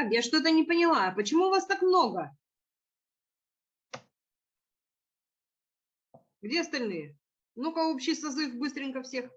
Так, я что-то не поняла. Почему вас так много? Где остальные? Ну-ка, общий созыв быстренько всех.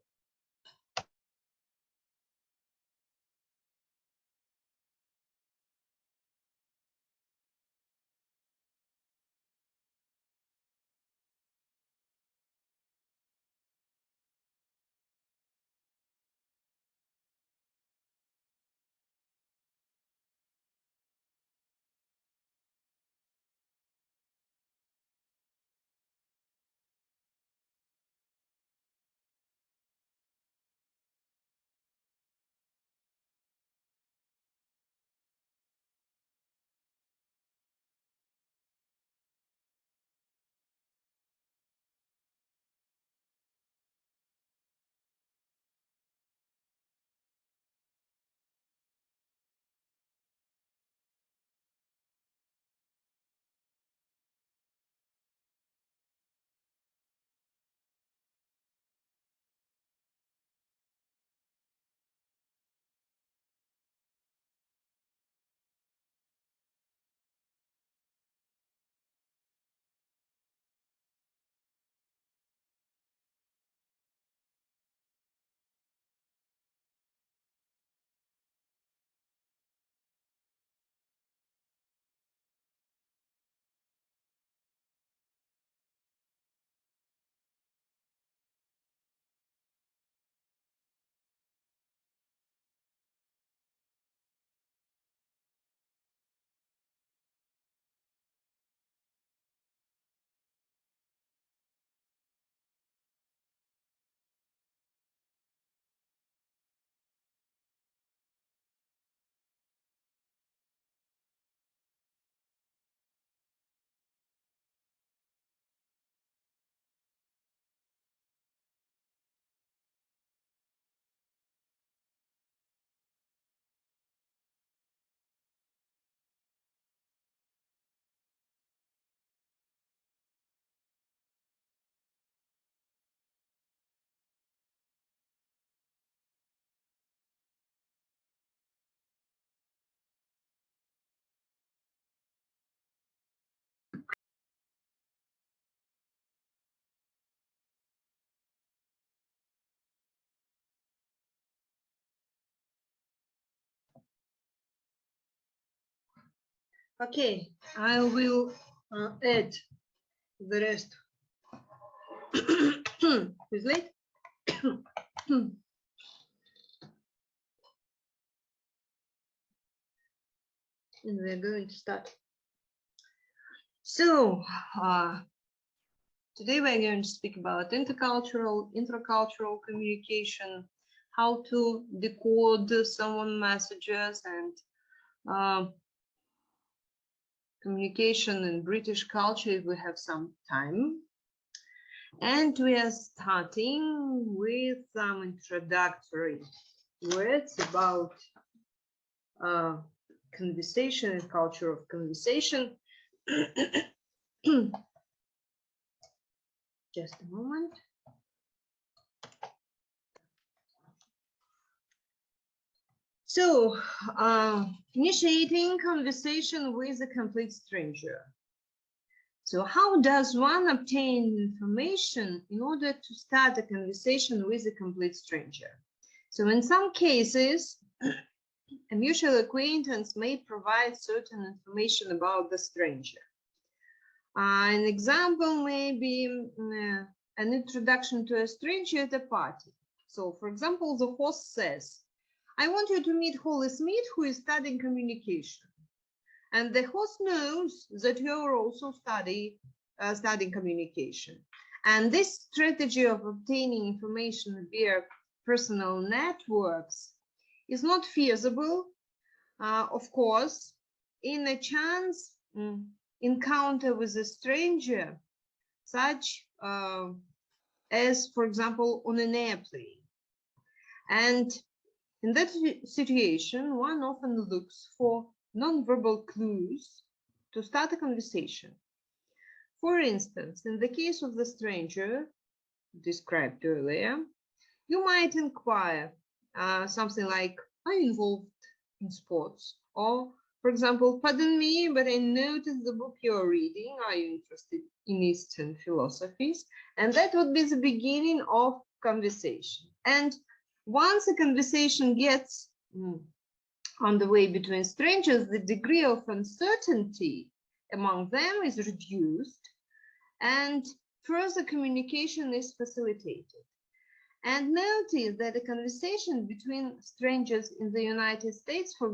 Okay, I will add the rest. Who's late? And we're going to start. So, today we're going to speak about intercultural, intracultural communication, how to decode someone's messages, and communication in British culture if we have some time. And we are starting with some introductory words about conversation and culture of conversation. Just a moment. So, initiating conversation with a complete stranger. So how does one obtain information in order to start a conversation with a complete stranger? So in some cases, a mutual acquaintance may provide certain information about the stranger. An example may be an introduction to a stranger at a party. So, for example, the host says, I want you to meet Holly Smith, who is studying communication. And the host knows that you are also studying communication. And this strategy of obtaining information via personal networks is not feasible, of course, in a chance encounter with a stranger, such as, for example, on an airplane. And in that situation, one often looks for non-verbal clues to start a conversation. For instance, in the case of the stranger described earlier, you might inquire something like, are you involved in sports? Or For example, pardon me, but I noticed the book you're reading. Are you interested in Eastern philosophies? And that would be the beginning of conversation. And once a conversation gets on the way between strangers, the degree of uncertainty among them is reduced and further communication is facilitated. And notice that a conversation between strangers in the United States, for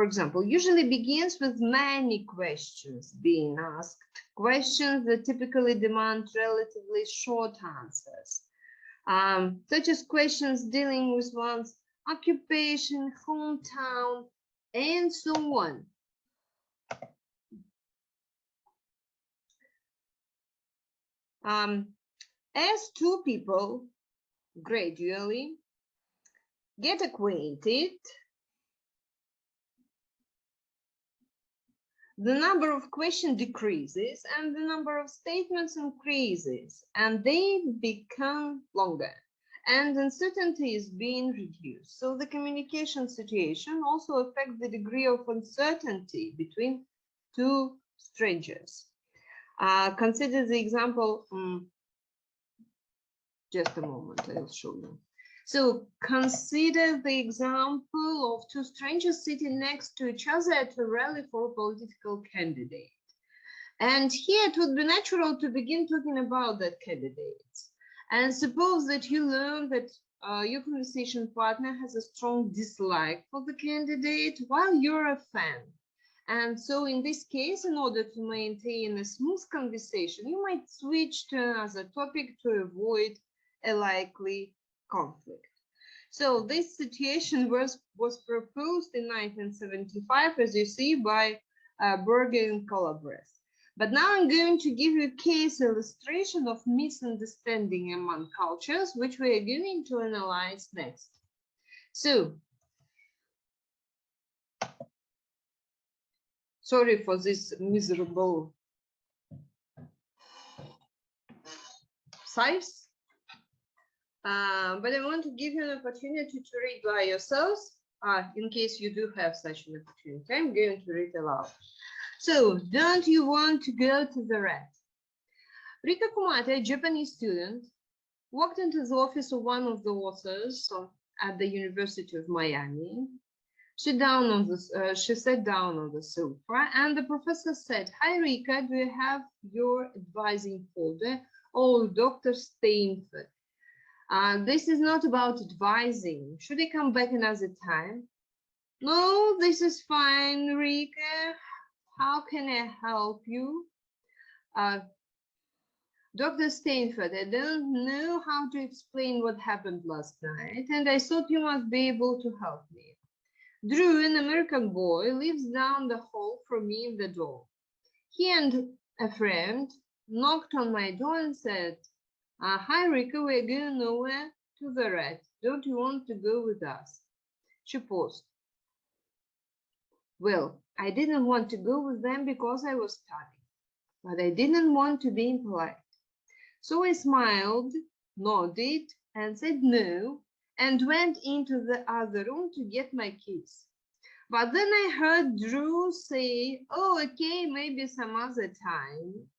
example, usually begins with many questions being asked, questions that typically demand relatively short answers, such as questions dealing with one's occupation, hometown, and so on. As two people gradually get acquainted, the number of questions decreases and the number of statements increases, and they become longer, and uncertainty is being reduced. So the communication situation also affects the degree of uncertainty between two strangers. Consider the example, just a moment, I'll show you. So consider the example of two strangers sitting next to each other at a rally for a political candidate. And here it would be natural to begin talking about that candidate. And suppose that you learn that your conversation partner has a strong dislike for the candidate while you're a fan. And so in this case, in order to maintain a smooth conversation, you might switch to another topic to avoid a likely conflict. So this situation was proposed in 1975, as you see, by Berger and Calabres. But now I'm going to give you a case illustration of misunderstanding among cultures, which we are going to analyze next. So, sorry for this miserable size. But I want to give you an opportunity to read by yourselves, in case you do have such an opportunity. I'm going to read aloud. So, don't you want to go to the red? Rika Kumata, a Japanese student, walked into the office of one of the authors at the University of Miami. She sat down on the sofa, and the professor said, "Hi, Rika, do you have your advising folder?" "Oh, Dr. Stainford. This is not about advising. Should I come back another time?" "No, this is fine, Rika. How can I help you?" "Dr. Stainford, I don't know how to explain what happened last night, and I thought you must be able to help me. Drew, an American boy, lives down the hall from me in the door. He and a friend knocked on my door and said, 'Hi, Rika, we're going nowhere to the red. Don't you want to go with us?'" She paused. "Well, I didn't want to go with them because I was studying, but I didn't want to be impolite. So I smiled, nodded, and said no, and went into the other room to get my keys. But then I heard Drew say, 'Oh, okay, maybe some other time.'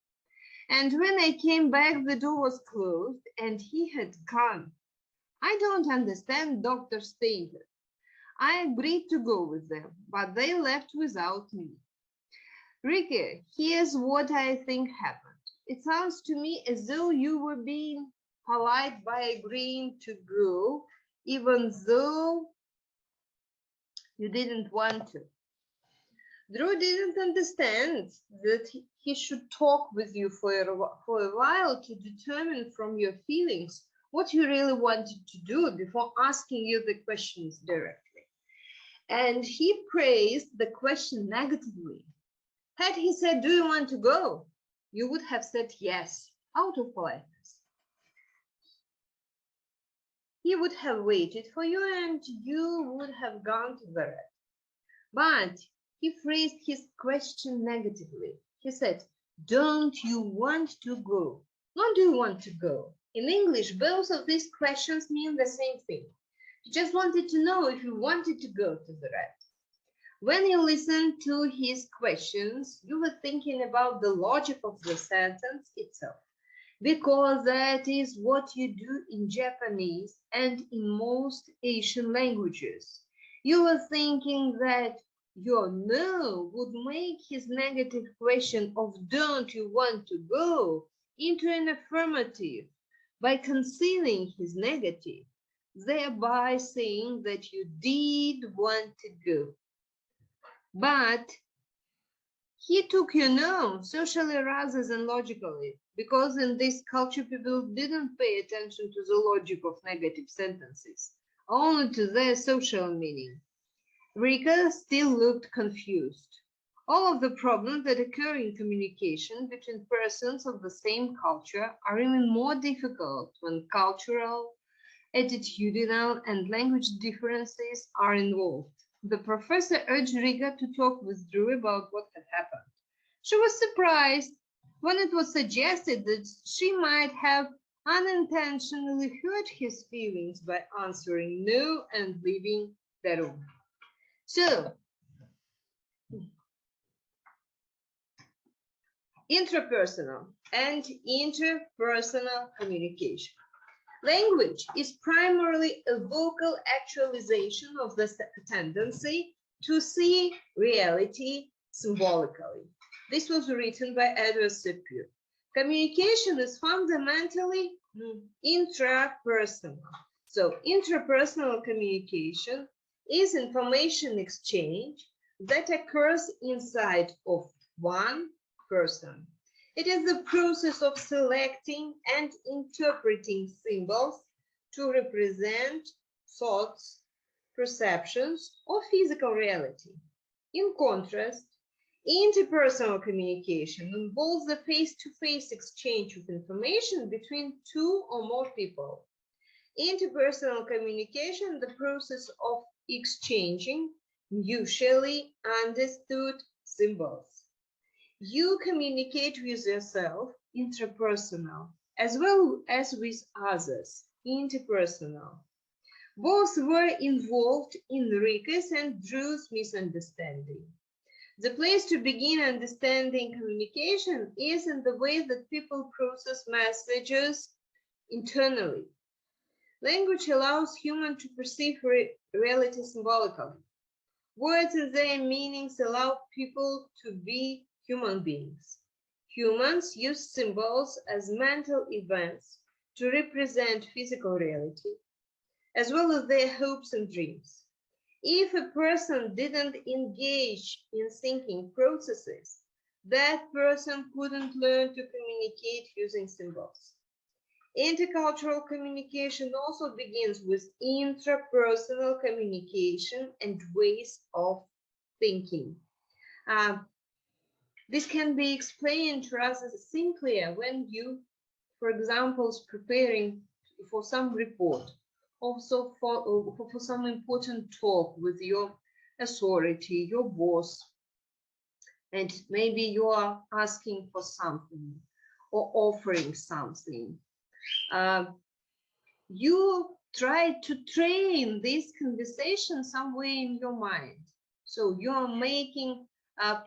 And when I came back, the door was closed and he had gone. I don't understand, Dr. Stainford. I agreed to go with them, but they left without me. Ricky, here's what I think happened. It sounds to me as though you were being polite by agreeing to go, even though you didn't want to. Drew didn't understand that he should talk with you for a while to determine from your feelings what you really wanted to do before asking you the questions directly. And he praised the question negatively. Had he said, 'Do you want to go?' you would have said yes, out of politeness. He would have waited for you and you would have gone to the red. But he phrased his question negatively. He said, 'Don't you want to go?' Not 'do you want to go?' In English, both of these questions mean the same thing. He just wanted to know if you wanted to go to the red. When you listen to his questions, you were thinking about the logic of the sentence itself, because that is what you do in Japanese and in most Asian languages. You were thinking that your no would make his negative question of don't you want to go into an affirmative by concealing his negative, thereby saying that you did want to go. But he took your no socially rather than logically, because in this culture people didn't pay attention to the logic of negative sentences, only to their social meaning. Rika still looked confused. All of the problems that occur in communication between persons of the same culture are even more difficult when cultural, attitudinal, and language differences are involved. The professor urged Rika to talk with Drew about what had happened. She was surprised when it was suggested that she might have unintentionally hurt his feelings by answering no and leaving the room. So, intrapersonal and interpersonal communication. Language is primarily a vocal actualization of the tendency to see reality symbolically. This was written by Edward Sapir. Communication is fundamentally intrapersonal. So intrapersonal communication is information exchange that occurs inside of one person. It is the process of selecting and interpreting symbols to represent thoughts, perceptions, or physical reality. In contrast, interpersonal communication involves the face-to-face exchange of information between two or more people. Interpersonal communication, the process of exchanging mutually understood symbols. You communicate with yourself, intrapersonal, as well as with others, interpersonal. Both were involved in Rika's and Drew's misunderstanding. The place to begin understanding communication is in the way that people process messages internally. Language allows humans to perceive reality symbolically. Words and their meanings allow people to be human beings. Humans use symbols as mental events to represent physical reality, as well as their hopes and dreams. If a person didn't engage in thinking processes, that person couldn't learn to communicate using symbols. Intercultural communication also begins with intrapersonal communication and ways of thinking. This can be explained rather simply when you, for example, is preparing for some report, also for some important talk with your authority, your boss, and maybe you are asking for something or offering something. You try to train this conversation somewhere in your mind. So you are making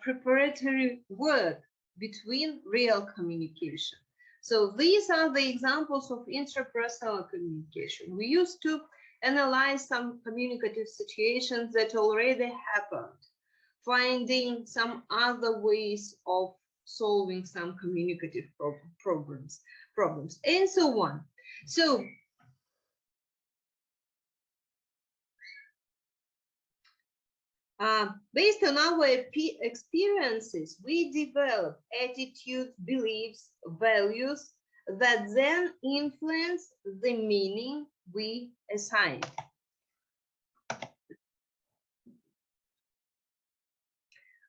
preparatory work between real communication. So these are the examples of intrapersonal communication. We used to analyze some communicative situations that already happened, finding some other ways of solving some communicative problems, and so on. So based on our experiences, we develop attitudes, beliefs, values that then influence the meaning we assign.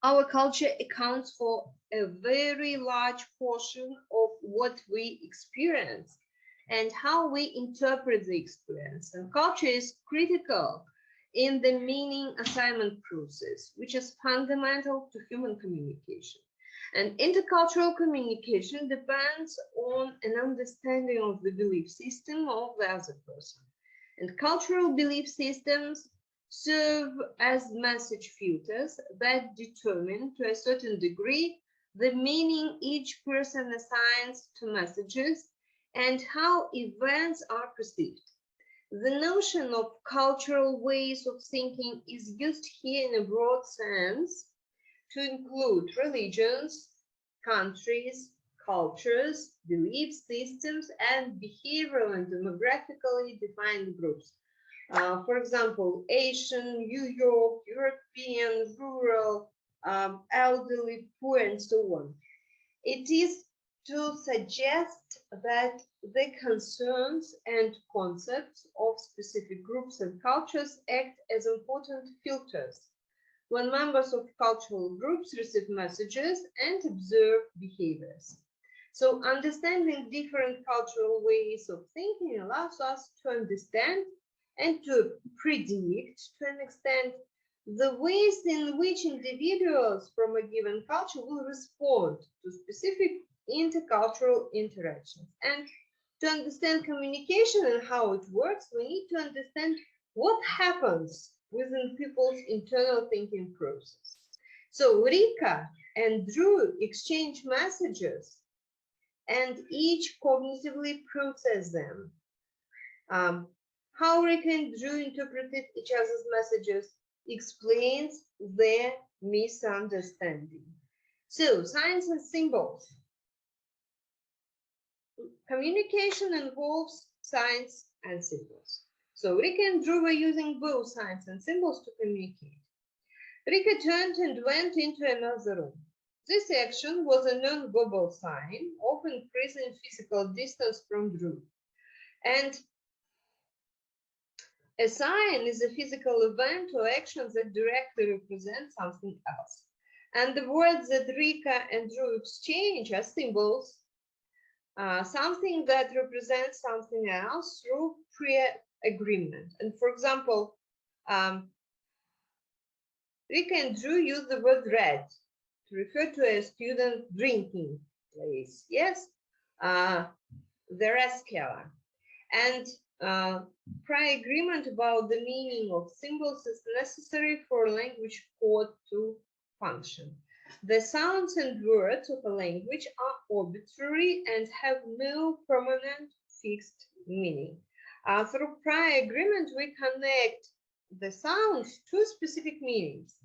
Our culture accounts for a very large portion of what we experience and how we interpret the experience. And culture is critical in the meaning assignment process, which is fundamental to human communication. And intercultural communication depends on an understanding of the belief system of the other person. And cultural belief systems serve as message filters that determine to a certain degree the meaning each person assigns to messages and how events are perceived. The notion of cultural ways of thinking is used here in a broad sense to include religions, countries, cultures, belief systems, and behavioral and demographically defined groups. For example, Asian, New York, European, rural, elderly, poor, and so on. It is to suggest that the concerns and concepts of specific groups and cultures act as important filters when members of cultural groups receive messages and observe behaviors. So understanding different cultural ways of thinking allows us to understand and to predict, to an extent, the ways in which individuals from a given culture will respond to specific intercultural interactions. And to understand communication and how it works, we need to understand what happens within people's internal thinking process. So Rika and Drew exchange messages and each cognitively process them. How Rika and Drew interpreted each other's messages explains their misunderstanding. So, signs and symbols. Communication involves signs and symbols. So, Rika and Drew were using both signs and symbols to communicate. Rika turned and went into another room. This action was a non-verbal sign of increasing physical distance from Drew. And a sign is a physical event or action that directly represents something else. And the words that Rika and Drew exchange are symbols, something that represents something else through pre-agreement. And for example, Rika and Drew use the word red to refer to a student drinking place. Yes, the Rascala. And prior agreement about the meaning of symbols is necessary for language code to function. The sounds and words of a language are arbitrary and have no permanent fixed meaning. Through prior agreement, we connect the sounds to specific meanings,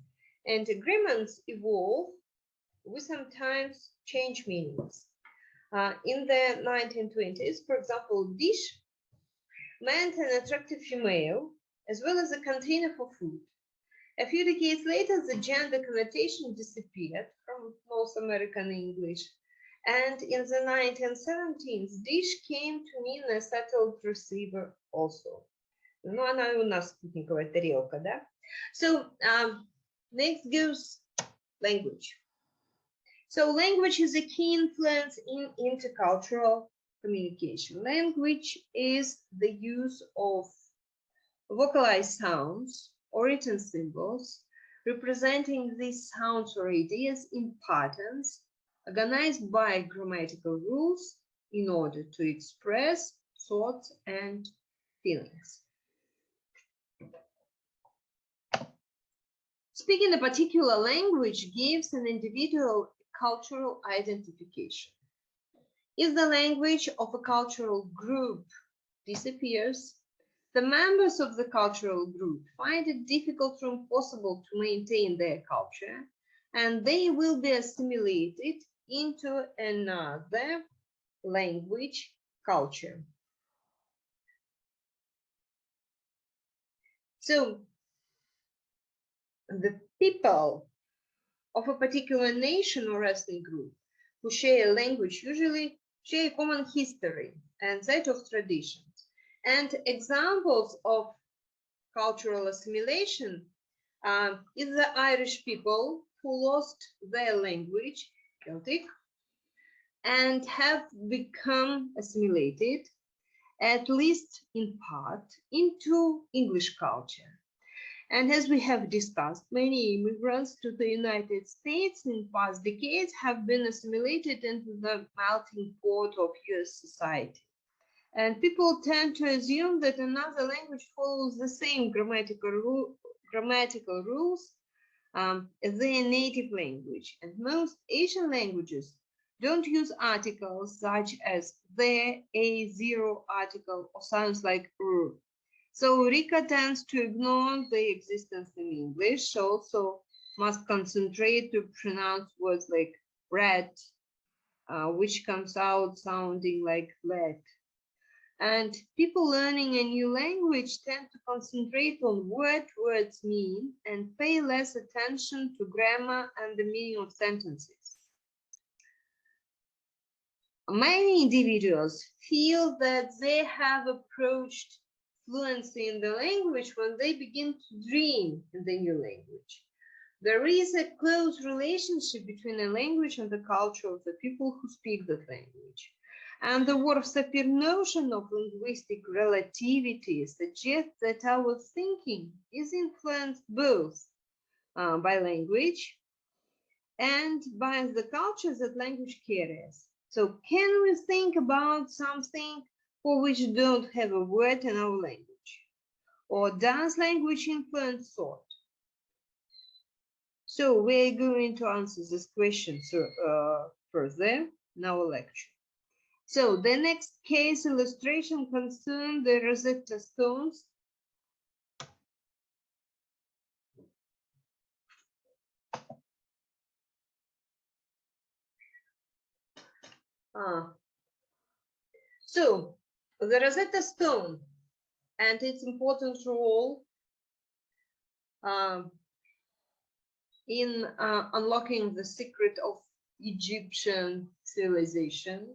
and agreements evolve. We sometimes change meanings. In the 1920s, for example, dish meant an attractive female, as well as a container for food. A few decades later, the gender connotation disappeared from North American English. And in the 1970s, dish came to mean a settled receiver also. Ну, она у нас спутниковая тарелка, да? So, next goes language. So, language is a key influence in intercultural communication. Language is the use of vocalized sounds or written symbols representing these sounds or ideas in patterns organized by grammatical rules in order to express thoughts and feelings. Speaking a particular language gives an individual cultural identification. If the language of a cultural group disappears, the members of the cultural group find it difficult or impossible to maintain their culture, and they will be assimilated into another language culture. So, the people of a particular nation or ethnic group who share a language usually share a common history and set of traditions. And examples of cultural assimilation is the Irish people who lost their language, Celtic, and have become assimilated, at least in part, into English culture. And as we have discussed, many immigrants to the United States in past decades have been assimilated into the melting pot of US society. And people tend to assume that another language follows the same grammatical grammatical rules as their native language. And most Asian languages don't use articles such as their, a, zero article, or sounds like r. So Rika tends to ignore the existence in English, also must concentrate to pronounce words like red, which comes out sounding like let. And people learning a new language tend to concentrate on what words mean and pay less attention to grammar and the meaning of sentences. Many individuals feel that they have approached fluency in the language when they begin to dream in the new language. There is a close relationship between a language and the culture of the people who speak that language. And the Worf-Sapir notion of linguistic relativity suggests that our thinking is influenced both by language and by the culture that language carries. So can we think about something for which we don't have a word in our language? Or does language influence thought? So we're going to answer this question further in our lecture. So the next case illustration concerns the Rosetta Stones. So the Rosetta Stone and its important role in unlocking the secret of Egyptian civilization.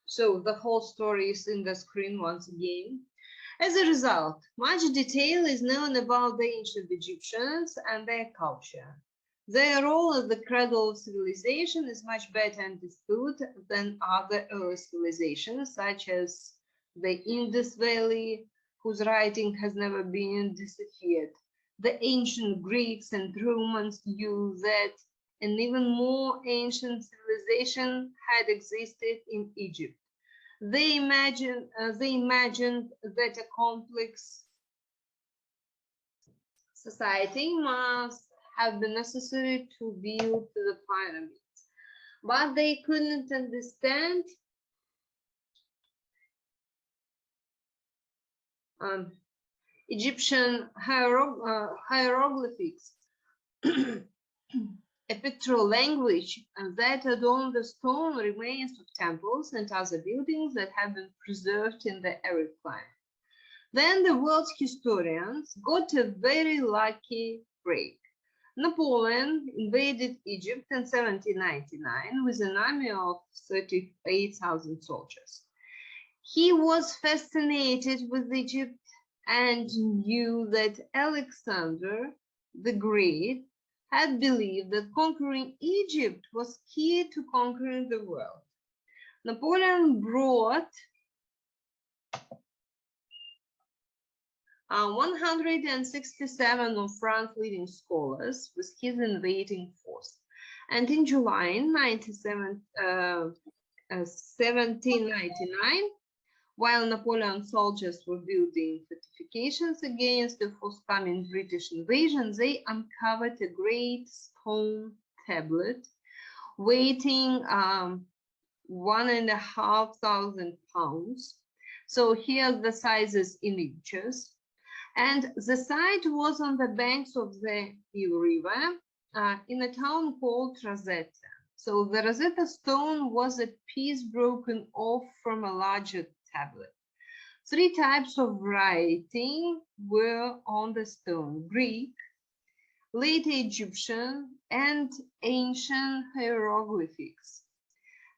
So the whole story is in the screen once again. As a result, much detail is known about the ancient Egyptians and their culture. Their role as the cradle of civilization is much better understood than other early civilizations, such as the Indus Valley, whose writing has never been deciphered. The ancient Greeks and Romans knew that an even more ancient civilization had existed in Egypt. They imagined that a complex society must have been necessary to build the pyramids, but they couldn't understand Egyptian hieroglyphics, a pictorial language that adorned the stone remains of temples and other buildings that have been preserved in the arid climate. Then the world's historians got a very lucky break. Napoleon invaded Egypt in 1799 with an army of 38,000 soldiers. He was fascinated with Egypt and knew that Alexander the Great had believed that conquering Egypt was key to conquering the world. Napoleon brought 167 of France's leading scholars with his invading force. And in July 1799, while Napoleon's soldiers were building fortifications against the forthcoming British invasion, they uncovered a great stone tablet weighing 1,500 pounds. So here the sizes in inches. And the site was on the banks of the Nile River in a town called Rosetta. So the Rosetta Stone was a piece broken off from a larger tablet. Three types of writing were on the stone: Greek, late Egyptian, and ancient hieroglyphics.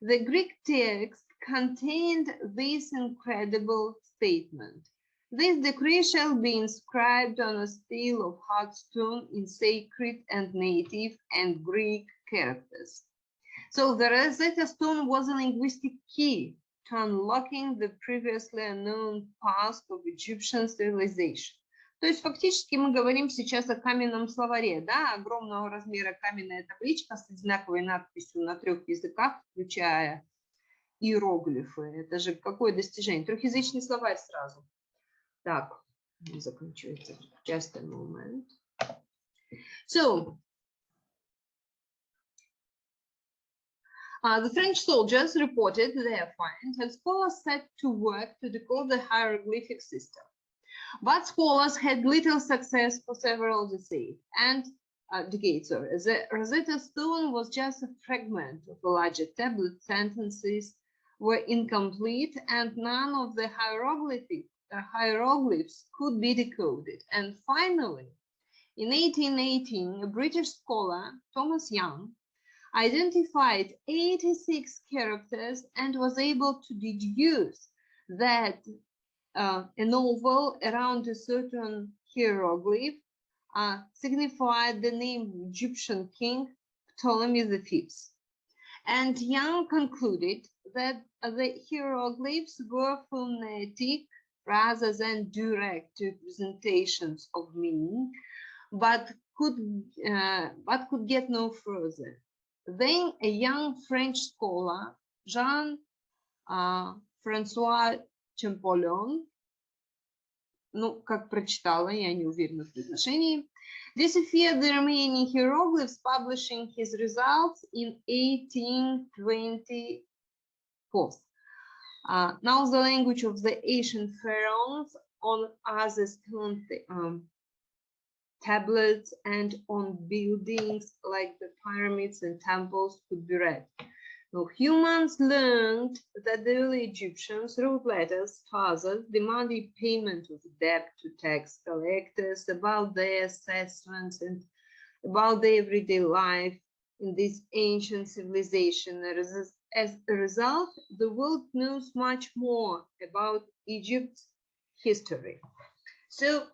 The Greek text contained this incredible statement: "This decree shall be inscribed on a stele of hard stone in sacred and native and Greek characters." So the Rosetta Stone was a linguistic key to unlocking the previously unknown past of Egyptian civilization. То есть фактически мы говорим сейчас о каменном словаре, да, огромного размера каменная табличка с одинаковой надписью на 3 языках, включая иероглифы. Это же какое достижение? Трехязычный словарь сразу. Так, Just a moment. So, the French soldiers reported their find, and scholars set to work to decode the hieroglyphic system. But scholars had little success for several decades. The Rosetta Stone was just a fragment of a larger tablet. Sentences were incomplete, and none of the hieroglyphs could be decoded. And finally, in 1818, a British scholar, Thomas Young, identified 86 characters and was able to deduce that a novel around a certain hieroglyph signified the name of Egyptian king Ptolemy V. And Young concluded that the hieroglyphs were phonetic rather than direct representations of meaning, but could get no further. Then a young French scholar, Jean-François Champollion, как прочитала, я не уверена в произношении, deciphered the remaining hieroglyphs, publishing his results in 1824. Now the language of the ancient pharaohs on other stone tablets and on buildings like the pyramids and temples could be read. Now, humans learned that the early Egyptians wrote letters to others demanding payment of debt to tax collectors about their assessments and about their everyday life in this ancient civilization. As a result, the world knows much more about Egypt's history. So,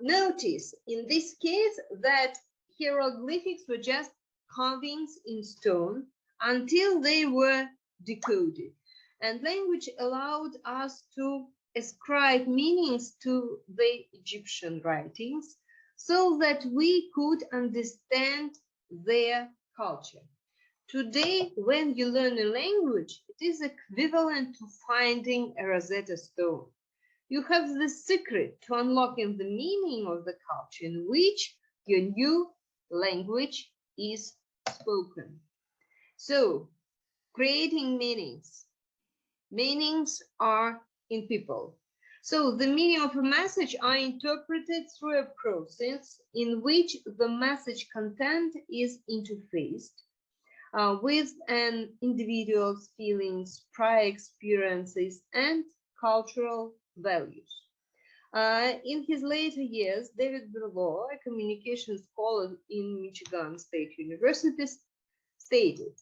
notice in this case that hieroglyphics were just carvings in stone until they were decoded. And language allowed us to ascribe meanings to the Egyptian writings so that we could understand their culture. Today, when you learn a language, it is equivalent to finding a Rosetta Stone. You have the secret to unlocking the meaning of the culture in which your new language is spoken. So, creating meanings. Meanings are in people. So, the meaning of a message are interpreted through a process in which the message content is interfaced with an individual's feelings, prior experiences, and cultural values. In his later years, David Berlow, a communication scholar in Michigan State University, stated,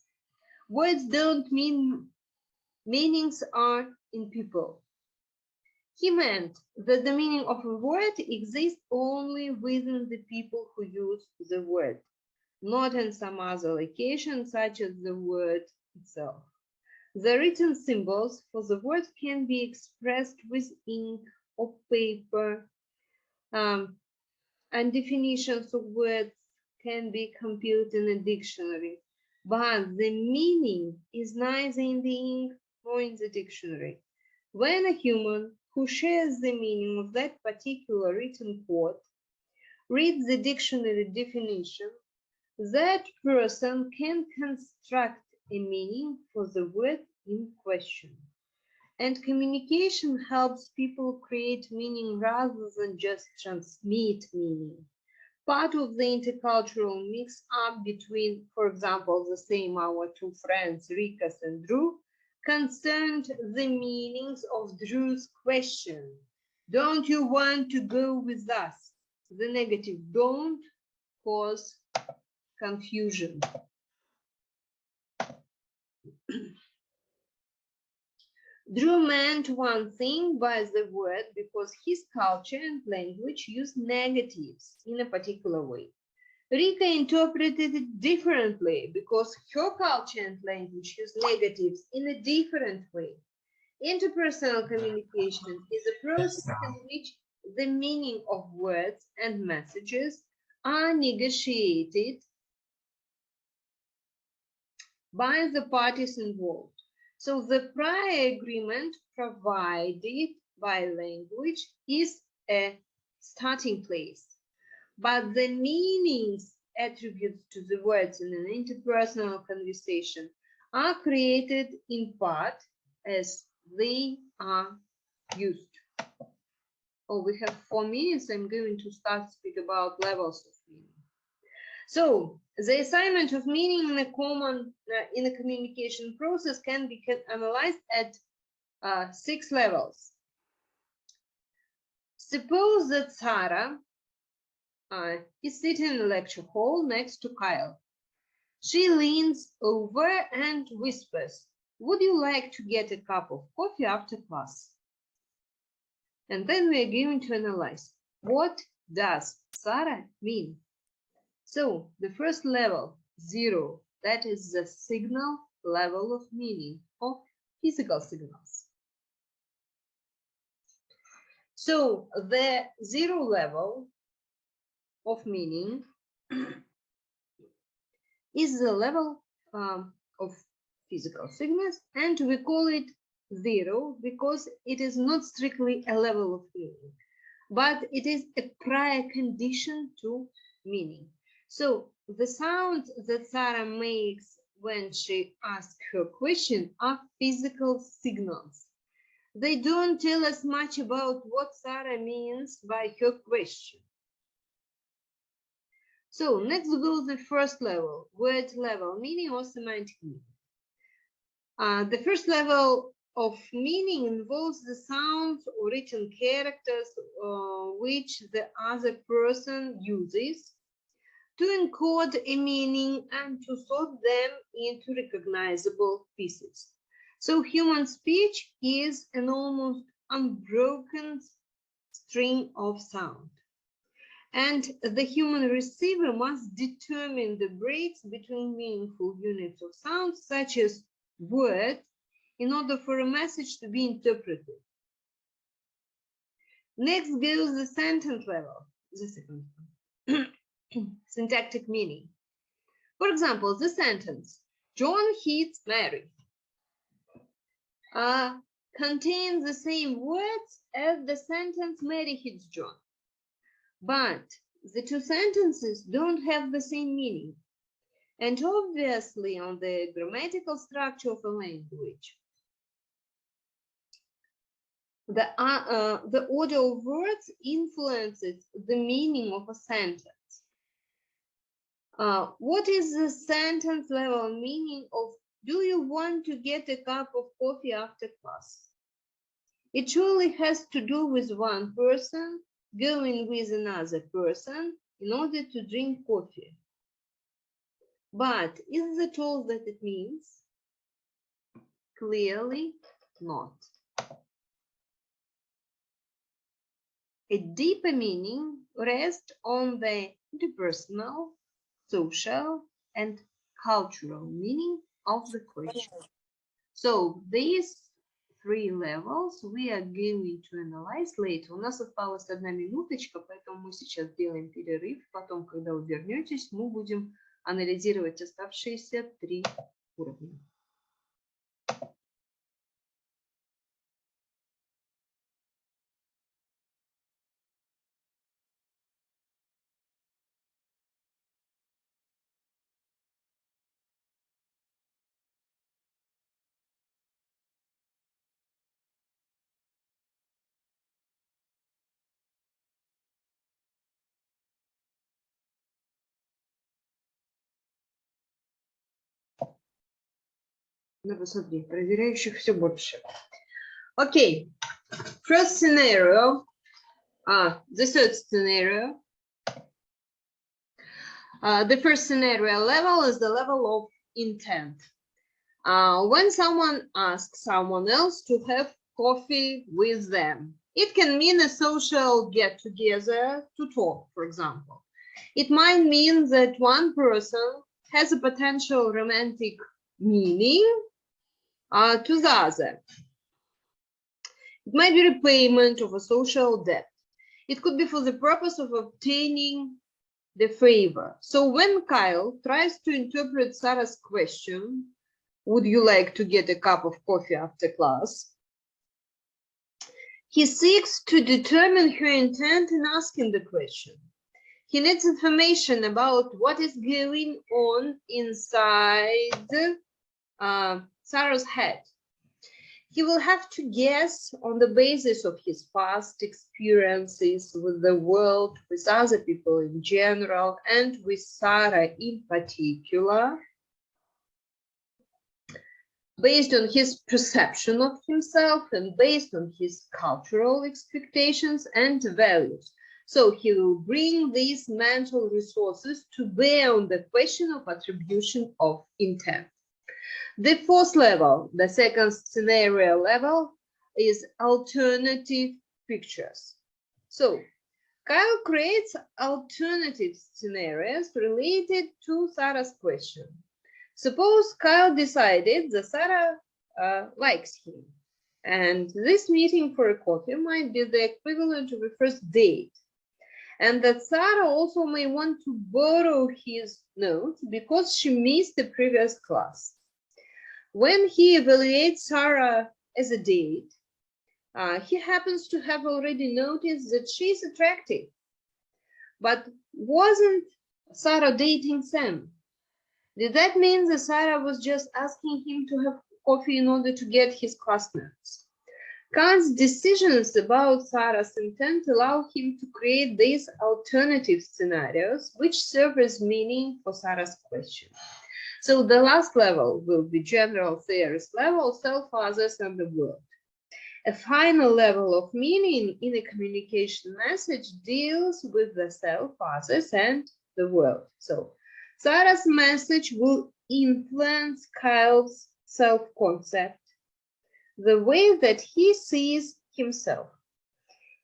"Words don't mean meanings are in people." He meant that the meaning of a word exists only within the people who use the word, not in some other location such as the word itself. The written symbols for the word can be expressed with ink or paper, and definitions of words can be compiled in a dictionary, but the meaning is neither in the ink nor in the dictionary. When a human who shares the meaning of that particular written quote reads the dictionary definition, that person can construct a meaning for the word in question. And communication helps people create meaning rather than just transmit meaning. Part of the intercultural mix-up between, for example, the same our two friends, Rikas and Drew, concerned the meanings of Drew's question. Don't you want to go with us? The negative don't cause confusion. Drew meant one thing by the word because his culture and language use negatives in a particular way. Rika interpreted it differently because her culture and language use negatives in a different way. Interpersonal communication is a process in which the meaning of words and messages are negotiated by the parties involved. So the prior agreement provided by language is a starting place, but the meanings attributed to the words in an interpersonal conversation are created in part as they are used. Oh, we have 4 minutes. I'm going to start to speak about levels of meaning. So the assignment of meaning in a communication process can be analyzed at 6 levels. Suppose that Sarah is sitting in the lecture hall next to Kyle. She leans over and whispers, "Would you like to get a cup of coffee after class?" And then we are going to analyze, what does Sarah mean? So the first level, 0, that is the signal level of meaning of physical signals. So the 0 level of meaning is the level of physical signals, and we call it 0 because it is not strictly a level of meaning, but it is a prior condition to meaning. So the sound that Sarah makes when she asks her question are physical signals. They don't tell us much about what Sarah means by her question. So next goes the first level, word level meaning or semantic meaning. The first level of meaning involves the sounds or written characters which the other person uses to encode a meaning and to sort them into recognizable pieces. So human speech is an almost unbroken string of sound. And the human receiver must determine the breaks between meaningful units of sound, such as words, in order for a message to be interpreted. Next goes the sentence level, the second one. Syntactic meaning. For example, the sentence, "John hits Mary," contains the same words as the sentence, "Mary hits John." But the two sentences don't have the same meaning. And obviously, on the grammatical structure of a language, the order of words influences the meaning of a sentence. What is the sentence level meaning of "Do you want to get a cup of coffee after class?" It surely has to do with one person going with another person in order to drink coffee. But is that all that it means? Clearly not. A deeper meaning rests on the interpersonal, social, and cultural meaning of the question. So these 3 levels we are going to analyze later. У нас осталась 1 минуточка, поэтому мы сейчас сделаем перерыв. Потом, когда вы вернетесь, мы будем анализировать оставшиеся 3 уровня. Ну, посмотри, проверяющих все больше. Okay, first scenario, the third scenario. The first scenario level is the level of intent. When someone asks someone else to have coffee with them, it can mean a social get-together to talk, for example. It might mean that one person has a potential romantic meaning to the other. It might be repayment of a social debt. It could be for the purpose of obtaining the favor. So when Kyle tries to interpret Sarah's question, "Would you like to get a cup of coffee after class?" He seeks to determine her intent in asking the question. He needs information about what is going on inside Sarah's head. He will have to guess on the basis of his past experiences with the world, with other people in general, and with Sarah in particular, based on his perception of himself and based on his cultural expectations and values. So he will bring these mental resources to bear on the question of attribution of intent. The fourth level, the second scenario level, is alternative pictures. So Kyle creates alternative scenarios related to Sarah's question. Suppose Kyle decided that Sarah likes him, and this meeting for a coffee might be the equivalent of a first date, and that Sarah also may want to borrow his notes because she missed the previous class. When he evaluates Sarah as a date, he happens to have already noticed that she's attractive. But wasn't Sarah dating Sam? Did that mean that Sarah was just asking him to have coffee in order to get his class notes? Kant's decisions about Sarah's intent allow him to create these alternative scenarios, which serve as meaning for Sarah's question. So the last level will be general theorist level, self, others, and the world. A final level of meaning in a communication message deals with the self, others, and the world. So Sarah's message will influence Kyle's self-concept, the way that he sees himself.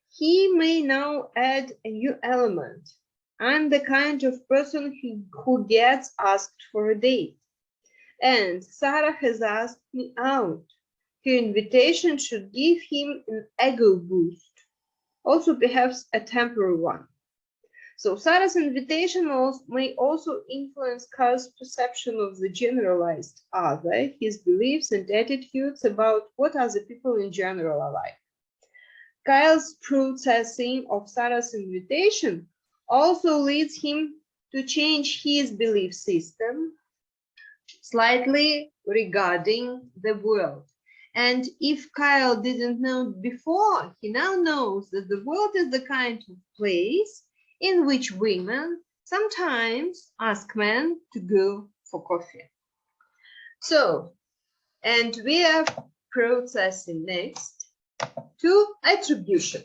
He may now add a new element. I'm the kind of person who gets asked for a date. And Sarah has asked me out. Her invitation should give him an ego boost, also perhaps a temporary one. So Sarah's invitation may also influence Kyle's perception of the generalized other, his beliefs and attitudes about what other people in general are like. Kyle's processing of Sarah's invitation also leads him to change his belief system slightly regarding the world. And if Kyle didn't know before, he now knows that the world is the kind of place in which women sometimes ask men to go for coffee. So, and we are processing next to attribution.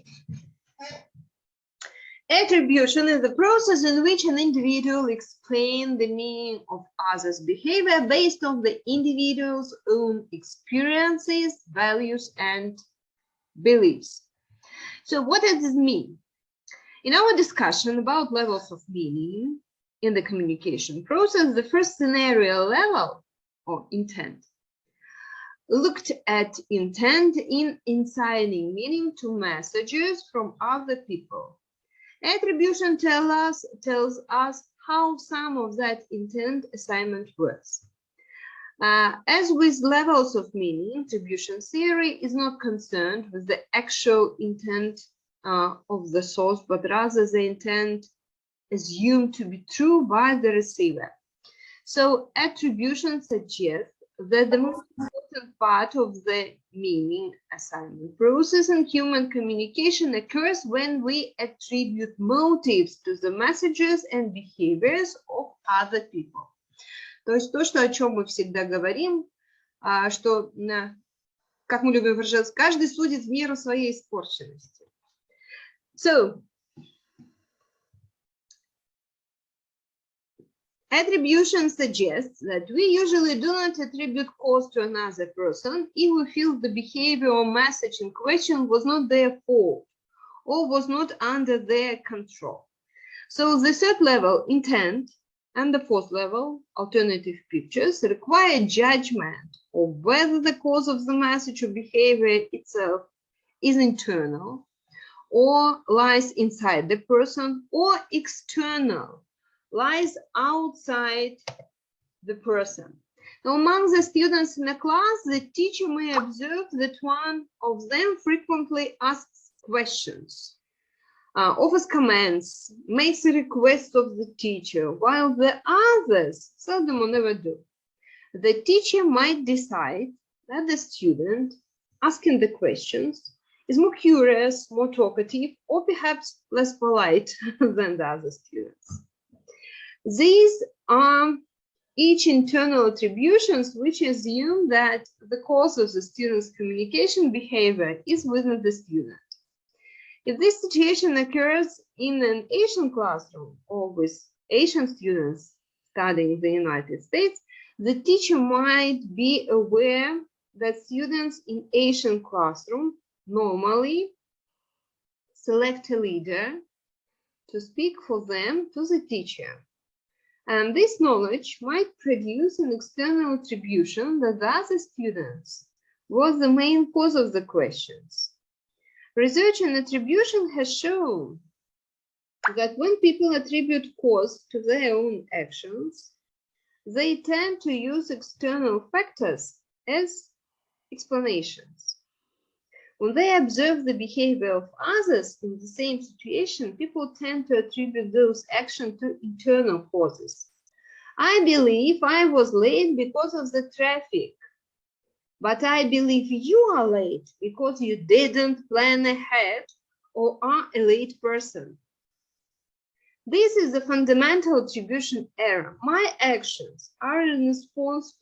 Attribution is the process in which an individual explains the meaning of others' behavior based on the individual's own experiences, values, and beliefs. So what does this mean? In our discussion about levels of meaning in the communication process, the first scenario level, or intent, looked at intent in assigning meaning to messages from other people. Attribution tells us how some of that intent assignment works. As with levels of meaning, attribution theory is not concerned with the actual intent of the source, but rather the intent assumed to be true by the receiver. So attribution suggests that the most important part of the meaning assignment process in human communication occurs when we attribute motives to the messages and behaviors of other people. То есть то, о чем мы всегда говорим, что, как мы любим выражаться, каждый судит в меру своей испорченности. So, attribution suggests that we usually do not attribute cause to another person if we feel the behavior or message in question was not their fault or was not under their control. So the third level, intent, and the fourth level, alternative pictures, require judgment of whether the cause of the message or behavior itself is internal or lies inside the person, or external, lies outside the person. Among the students in a class, the teacher may observe that one of them frequently asks questions, offers comments, makes a request of the teacher, while the others seldom or never do. The teacher might decide that the student asking the questions is more curious, more talkative, or perhaps less polite than the other students. These are each internal attributions which assume that the cause of the student's communication behavior is within the student. If this situation occurs in an Asian classroom or with Asian students studying in the United States, the teacher might be aware that students in Asian classroom normally select a leader to speak for them to the teacher. And this knowledge might produce an external attribution that the other students was the main cause of the questions. Research on attribution has shown that when people attribute cause to their own actions, they tend to use external factors as explanations. When they observe the behavior of others in the same situation, people tend to attribute those actions to internal causes. I believe I was late because of the traffic, but I believe you are late because you didn't plan ahead or are a late person. This is a fundamental attribution error. My actions are in response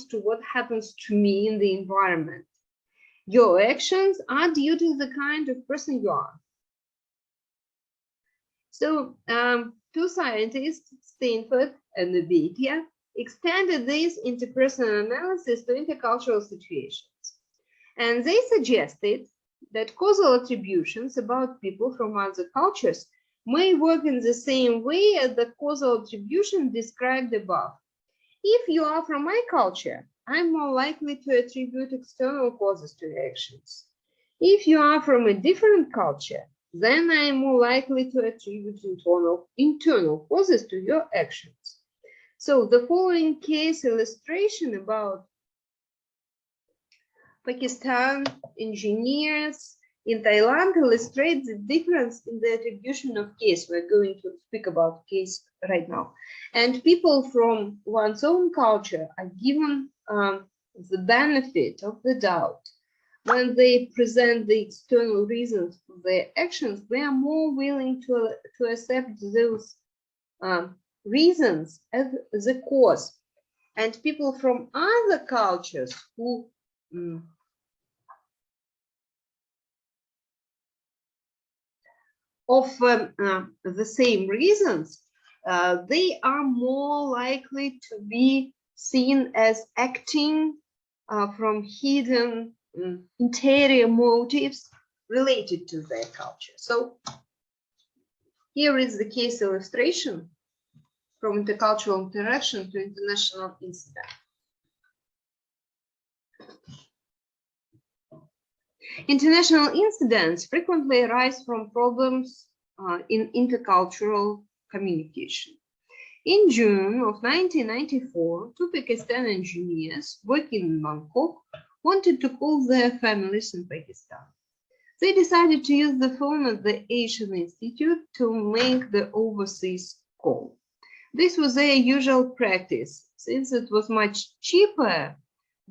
to what happens to me in the environment. Your actions are due to the kind of person you are. So, two scientists, Stanford and Novatia, extended this interpersonal analysis to intercultural situations. And they suggested that causal attributions about people from other cultures may work in the same way as the causal attribution described above. If you are from my culture, I'm more likely to attribute external causes to your actions. If you are from a different culture, then I am more likely to attribute internal causes to your actions. So the following case illustration about Pakistan engineers in Thailand illustrates the difference in the attribution of case. We're going to speak about case right now. And people from one's own culture are given the benefit of the doubt. When they present the external reasons for their actions, they are more willing to accept those reasons as the cause. And people from other cultures who offer the same reasons, they are more likely to be seen as acting from hidden interior motives related to their culture. So here is the case illustration from intercultural interaction to international incident. International incidents frequently arise from problems in intercultural communication. In June of 1994, two Pakistani engineers working in Bangkok wanted to call their families in Pakistan. They decided to use the phone at the Asian Institute to make the overseas call. This was their usual practice, since it was much cheaper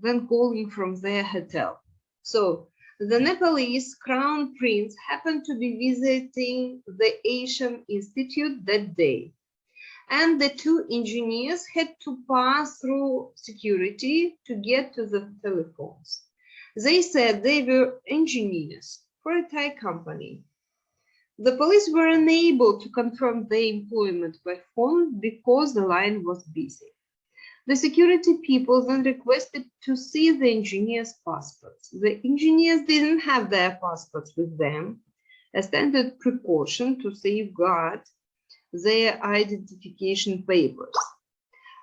than calling from their hotel. So the Nepalese crown prince happened to be visiting the Asian Institute that day, and the two engineers had to pass through security to get to the telephones. They said they were engineers for a Thai company. The police were unable to confirm their employment by phone because the line was busy. The security people then requested to see the engineers' passports. The engineers didn't have their passports with them, a standard precaution to safeguard their identification papers.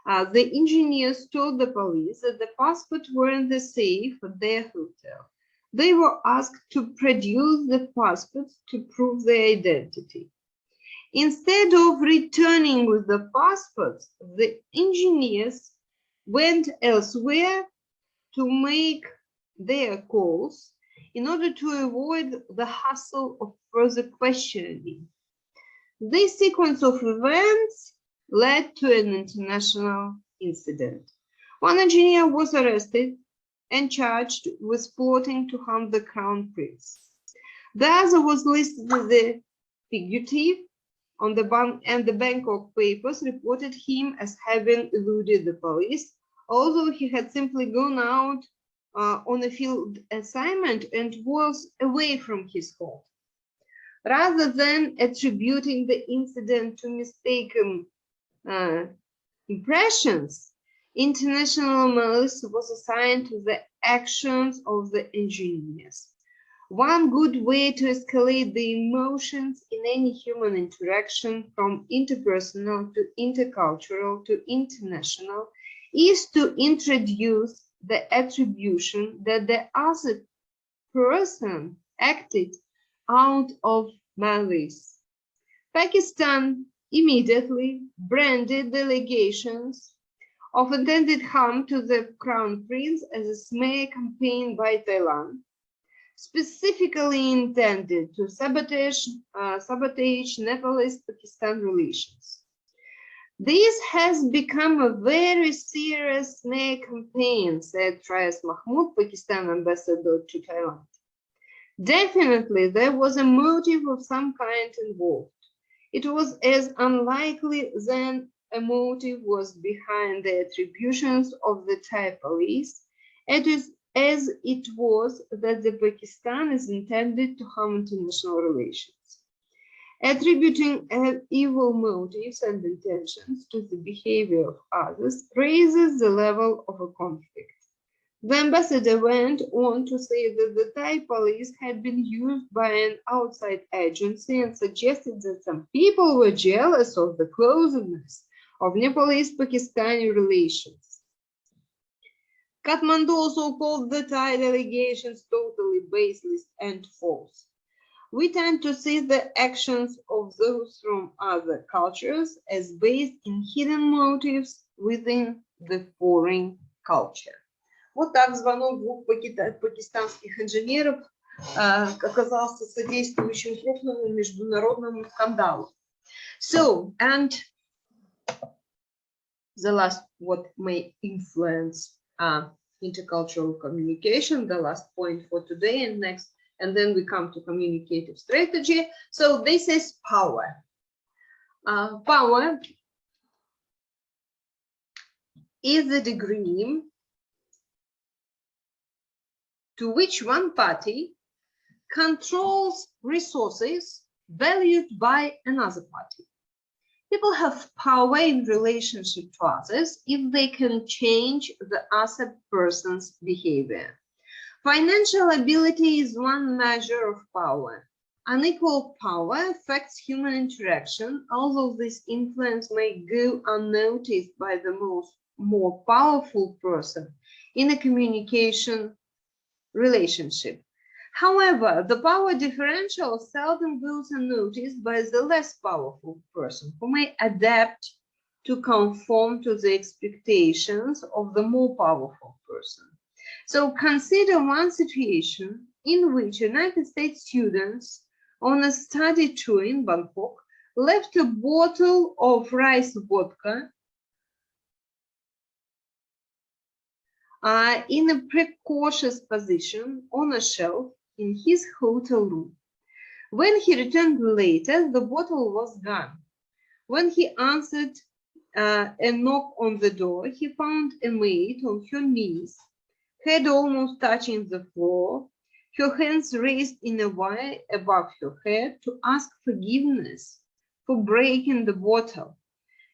The engineers told the police that the passports were in the safe at their hotel. They were asked to produce the passports to prove their identity. Instead of returning with the passports, the engineers went elsewhere to make their calls in order to avoid the hassle of further questioning. This sequence of events led to an international incident. One engineer was arrested and charged with plotting to harm the crown prince. The other was listed as a fugitive on the bank, and the Bangkok papers reported him as having eluded the police, although he had simply gone out on a field assignment and was away from his home. Rather than attributing the incident to mistaken impressions, international malice was assigned to the actions of the engineers. One good way to escalate the emotions in any human interaction, from interpersonal to intercultural to international, is to introduce the attribution that the other person acted out of malice. Pakistan immediately branded the allegations of intended harm to the crown prince as a smear campaign by Thailand, specifically intended to sabotage Nepalese-Pakistan relations. This has become a very serious smear campaign, said Faiz Mahmood, Pakistan ambassador to Thailand. Definitely, there was a motive of some kind involved. It was as unlikely than a motive was behind the attributions of the Thai police as it was that the Pakistan is intended to harm international relations. Attributing evil motives and intentions to the behavior of others raises the level of a conflict. The ambassador went on to say that the Thai police had been used by an outside agency and suggested that some people were jealous of the closeness of Nepalese-Pakistani relations. Kathmandu also called the Thai allegations totally baseless and false. We tend to see the actions of those from other cultures as based in hidden motives within the foreign culture. Вот так звонок двух пакистанских инженеров оказался содействующим крупному международному скандалу. So, and the last, what may influence intercultural communication, the last point for today and next, and then we come to communicative strategy. So this is power. Power is the degree to which one party controls resources valued by another party. People have power in relationship to others if they can change the other person's behavior. Financial ability is one measure of power. Unequal power affects human interaction, although this influence may go unnoticed by the more powerful person in a communication relationship. However, the power differential seldom goes unnoticed by the less powerful person, who may adapt to conform to the expectations of the more powerful person. So consider one situation in which United States students on a study tour in Bangkok left a bottle of rice vodka in a precautious position on a shelf in his hotel room. When he returned later, the bottle was gone. When he answered a knock on the door, he found a maid on her knees, head almost touching the floor, her hands raised in a Y above her head to ask forgiveness for breaking the bottle.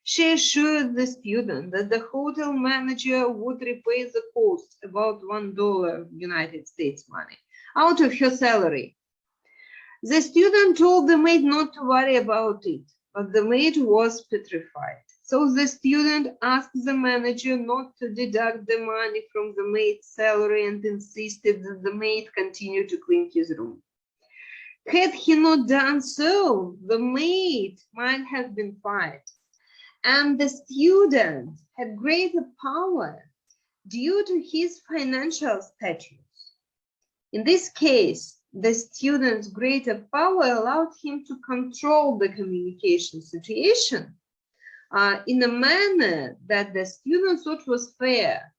She assured the student that the hotel manager would repay the cost, about $1 United States money, out of her salary. The student told the maid not to worry about it, but the maid was petrified. So the student asked the manager not to deduct the money from the maid's salary and insisted that the maid continue to clean his room. Had he not done so, the maid might have been fired, and the student had greater power due to his financial status. In this case, the student's greater power allowed him to control the communication situation in a manner that the student thought was fair.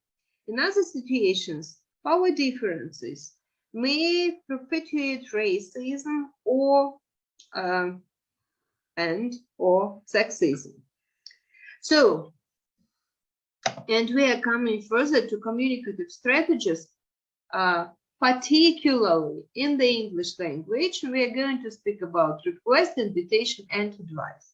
In other situations, power differences may perpetuate racism or sexism. So, and we are coming further to communicative strategies, particularly in the English language. We are going to speak about request, invitation, and advice.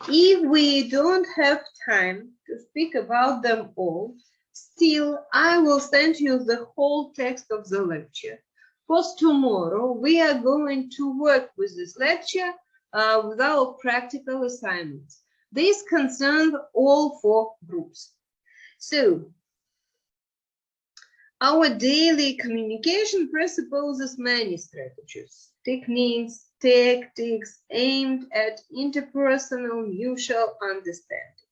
If we don't have time to speak about them all, still, I will send you the whole text of the lecture. Because tomorrow we are going to work with this lecture with our practical assignments. This concerns all 4 groups. So, our daily communication presupposes many strategies, techniques, tactics aimed at interpersonal mutual understanding.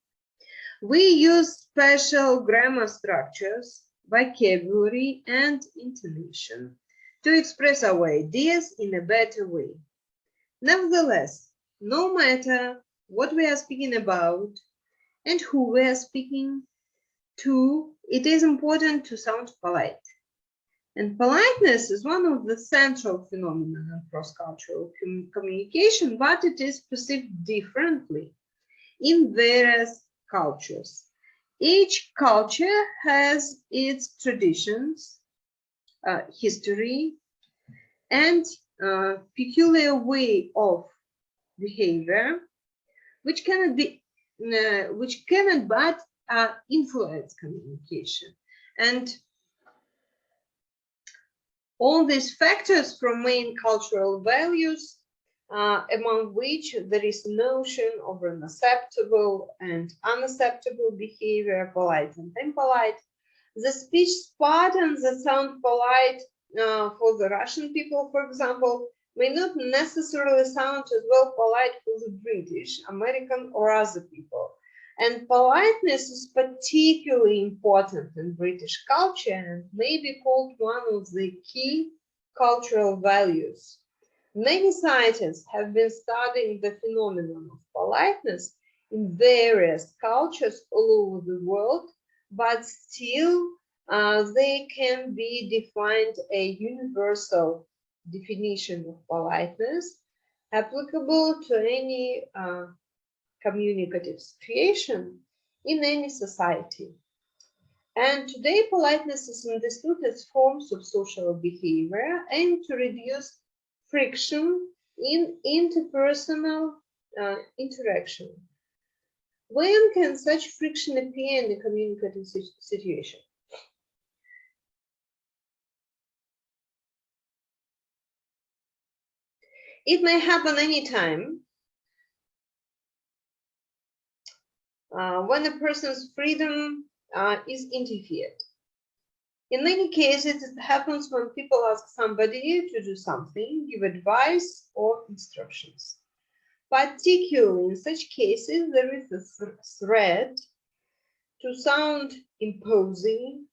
We use special grammar structures, vocabulary, and intonation to express our ideas in a better way. Nevertheless, no matter what we are speaking about and who we are speaking to, it is important to sound polite. And politeness is one of the central phenomena in cross-cultural communication, but it is perceived differently in various cultures. Each culture has its traditions, history, and peculiar way of behavior, which cannot but influence communication. And all these factors from main cultural values, among which there is notion of unacceptable and unacceptable behavior, polite and impolite. The speech patterns that sound polite for the Russian people, for example, may not necessarily sound as well polite for the British, American, or other people. And politeness is particularly important in British culture and may be called one of the key cultural values. Many scientists have been studying the phenomenon of politeness in various cultures all over the world, but still they can be defined a universal definition of politeness applicable to any communicative situation in any society. And today, politeness is understood as forms of social behavior aimed to reduce friction in interpersonal interaction. When can such friction appear in a communicative situation? It may happen anytime when a person's freedom is interfered. In many cases, it happens when people ask somebody to do something, give advice or instructions. Particularly in such cases, there is a threat to sound imposing,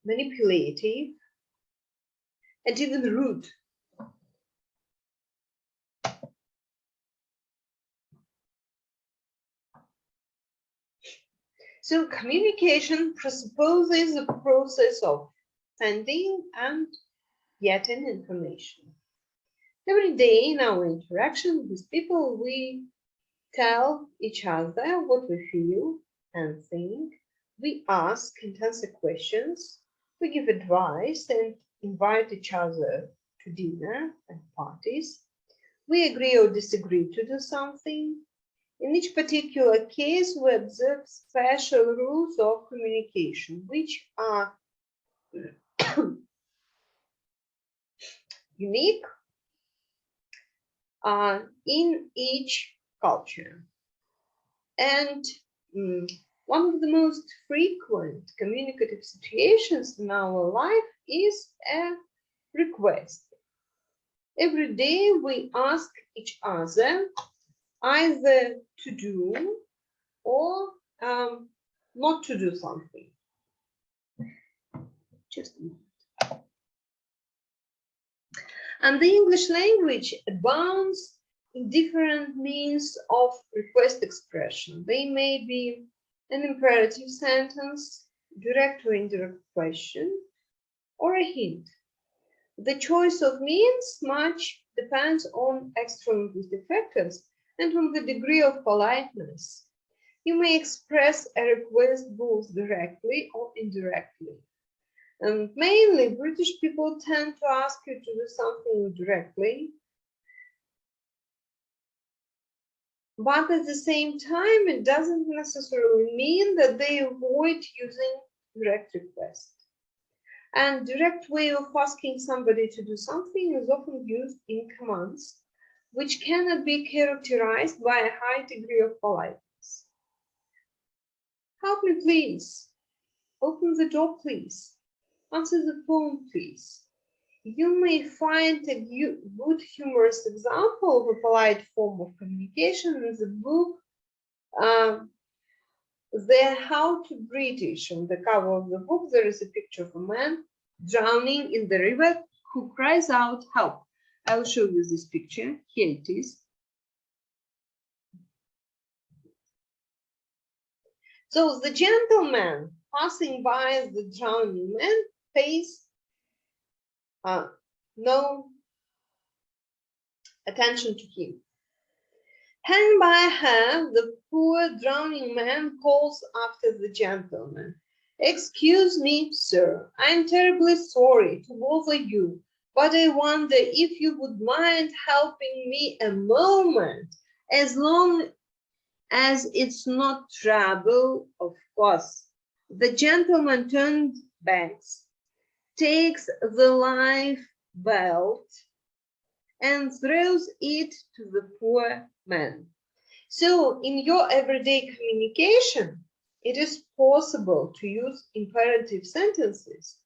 manipulative, and even rude. So communication presupposes the process of sending and getting information. Every day in our interaction with people, we tell each other what we feel and think. We ask and answer questions. We give advice and invite each other to dinner and parties. We agree or disagree to do something. In each particular case, we observe special rules of communication, which are unique in each culture. And one of the most frequent communicative situations in our life is a request. Every day we ask each other either to do or not to do something. Just a moment. And the English language abounds in different means of request expression. They may be an imperative sentence, direct or indirect question, or a hint. The choice of means much depends on external linguistic factors and on the degree of politeness. You may express a request both directly or indirectly. And mainly, British people tend to ask you to do something directly. But at the same time, it doesn't necessarily mean that they avoid using direct request. And direct way of asking somebody to do something is often used in commands, which cannot be characterized by a high degree of politeness. Help me, please. Open the door, please. Answer the phone, please. You may find a good humorous example of a polite form of communication in the book The How to British. On the cover of the book, there is a picture of a man drowning in the river who cries out, help. I will show you this picture. Here it is. So the gentleman passing by the drowning man pays no attention to him. Hanging by a hair, the poor drowning man calls after the gentleman. Excuse me, sir, I'm terribly sorry to bother you, but I wonder if you would mind helping me a moment, as long as it's not trouble, of course. The gentleman turns back, takes the life belt, and throws it to the poor man. So in your everyday communication, it is possible to use imperative sentences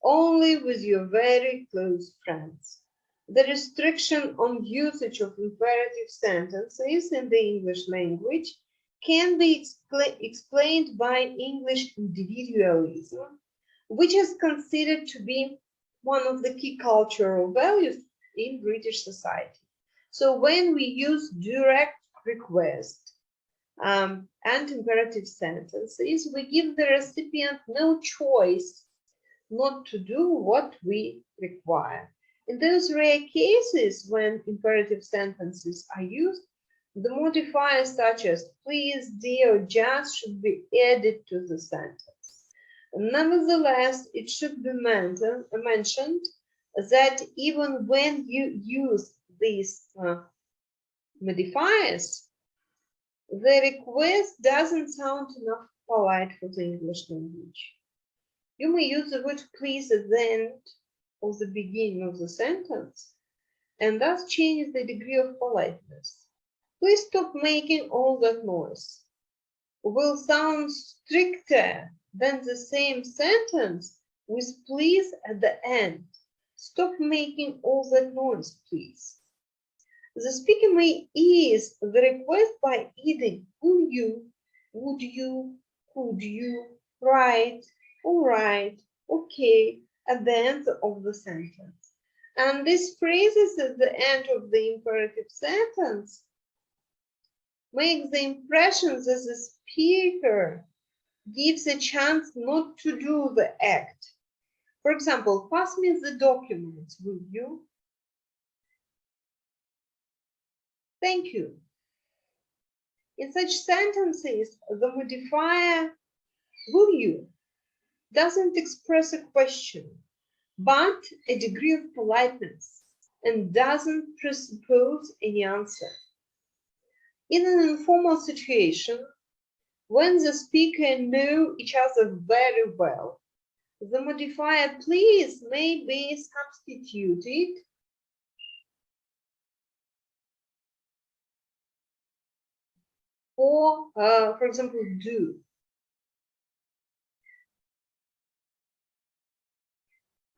only with your very close friends. The restriction on usage of imperative sentences in the English language can be explained by English individualism, which is considered to be one of the key cultural values in British society. So when we use direct request and imperative sentences, we give the recipient no choice not to do what we require. In those rare cases when imperative sentences are used, the modifiers such as please, dear, or just should be added to the sentence. Nevertheless, it should be mentioned that even when you use these modifiers, the request doesn't sound enough polite for the English language. You may use the word please at the end or the beginning of the sentence, and thus change the degree of politeness. Please stop making all that noise. Will sound stricter than the same sentence with please at the end. Stop making all that noise, please. The speaker may ease the request by adding will you, would you, could you, right, all right, okay, at the end of the sentence. And these phrases at the end of the imperative sentence make the impression that the speaker gives a chance not to do the act. For example, pass me the documents, will you? Thank you. In such sentences, the modifier will you doesn't express a question, but a degree of politeness, and doesn't presuppose any answer. In an informal situation, when the speaker know each other very well, the modifier please may be substituted for example, do.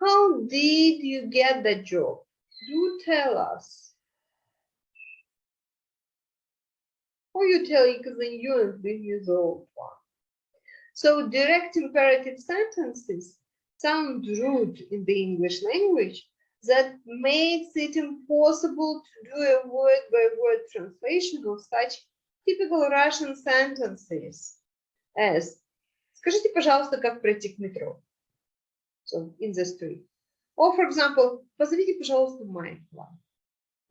How did you get that job? do tell us. Or you tell it then you and we use the old one. So direct imperative sentences sound rude in the English language. That makes it impossible to do a word-by-word translation of such typical Russian sentences as «Скажите, пожалуйста, как пройти к метро?» So, in the street. Or, for example, «Позовите, пожалуйста, Майкла»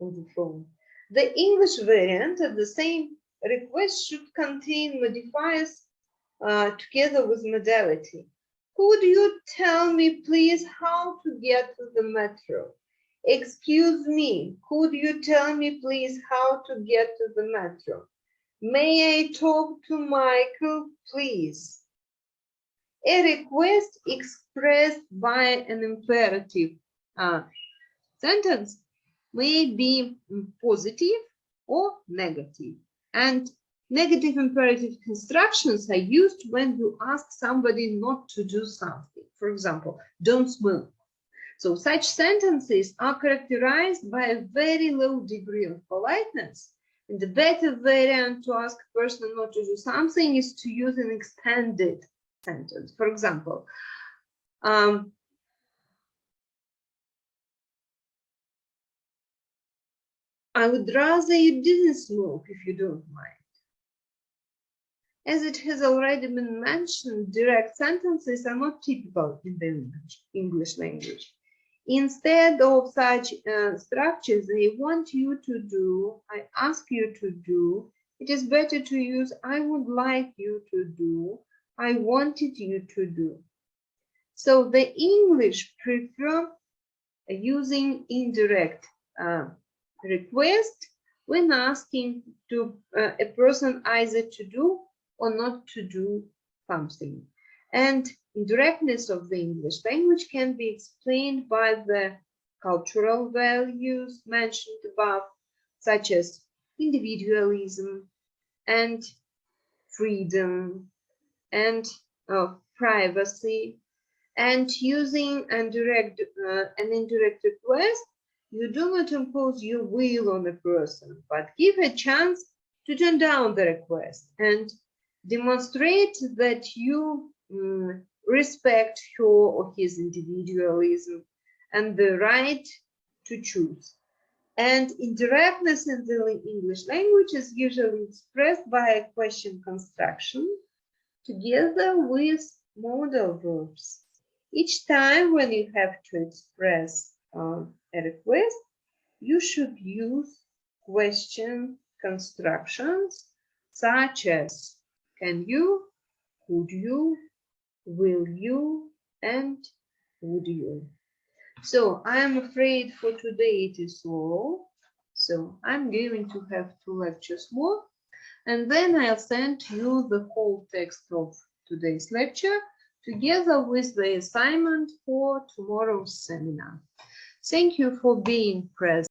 on the phone. The English variant of the same request should contain modifiers together with modality. Could you tell me, please, how to get to the metro? Excuse me, could you tell me, please, how to get to the metro? May I talk to Michael, please? A request expressed by an imperative sentence may be positive or negative. And negative imperative constructions are used when you ask somebody not to do something. For example, don't smoke. So such sentences are characterized by a very low degree of politeness. And the better variant to ask a person not to do something is to use an extended sentence. For example, I would rather you didn't smoke if you don't mind. As it has already been mentioned, direct sentences are not typical in the English language. Instead of such structures, they want you to do, I ask you to do, it is better to use I would like you to do, I wanted you to do. So the English prefer using indirect request when asking to a person either to do or not to do something. And indirectness of the English language can be explained by the cultural values mentioned above, such as individualism and freedom and privacy. And using an indirect request, you do not impose your will on a person, but give a chance to turn down the request and demonstrate that you respect her or his individualism and the right to choose. And indirectness in the English language is usually expressed by a question construction together with modal verbs. Each time when you have to express a request, you should use question constructions such as can you, could you, will you, and would you. So I am afraid for today it is all. So I'm going to have 2 lectures more, and then I'll send you the whole text of today's lecture together with the assignment for tomorrow's seminar. Thank you for being present.